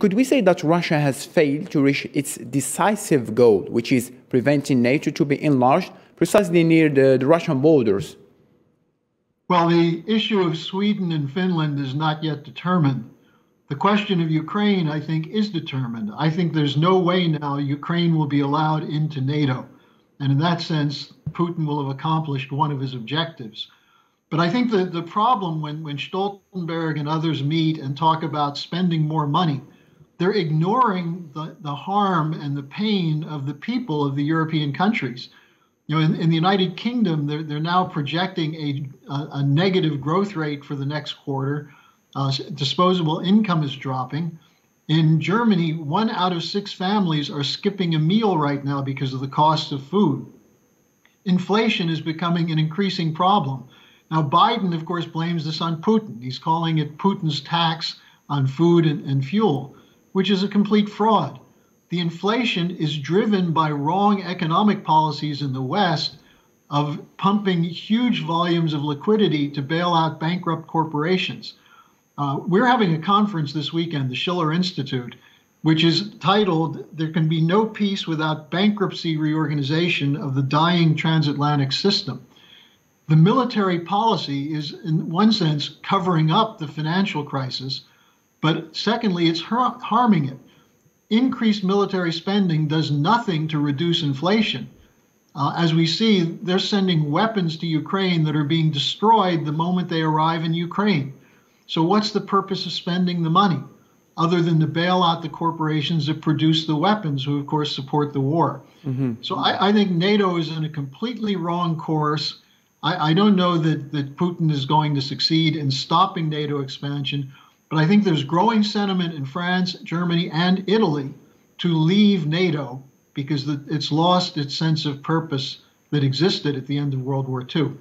Could we say that Russia has failed to reach its decisive goal, which is preventing NATO to be enlarged precisely near the Russian borders? Well, the issue of Sweden and Finland is not yet determined. The question of Ukraine, I think, is determined. I think there's no way now Ukraine will be allowed into NATO. And in that sense, Putin will have accomplished one of his objectives. But I think the problem when Stoltenberg and others meet and talk about spending more money, they're ignoring the harm and the pain of the people of the European countries. You know, in the United Kingdom, they're now projecting a negative growth rate for the next quarter. Disposable income is dropping. In Germany, 1 out of 6 families are skipping a meal right now because of the cost of food. Inflation is becoming an increasing problem. Now, Biden, of course, blames this on Putin. He's calling it Putin's tax on food and fuel, which is a complete fraud. The inflation is driven by wrong economic policies in the West of pumping huge volumes of liquidity to bail out bankrupt corporations. We're having a conference this weekend, the Schiller Institute, which is titled, "There Can Be No Peace Without Bankruptcy Reorganization of the Dying Transatlantic System." The military policy is, in one sense, covering up the financial crisis, but secondly, it's harming it. Increased military spending does nothing to reduce inflation. As we see, they're sending weapons to Ukraine that are being destroyed the moment they arrive in Ukraine. So what's the purpose of spending the money, other than to bail out the corporations that produce the weapons, who, of course, support the war? So I think NATO is in a completely wrong course. I don't know that Putin is going to succeed in stopping NATO expansion, but I think there's growing sentiment in France, Germany, and Italy to leave NATO because it's lost its sense of purpose that existed at the end of World War II.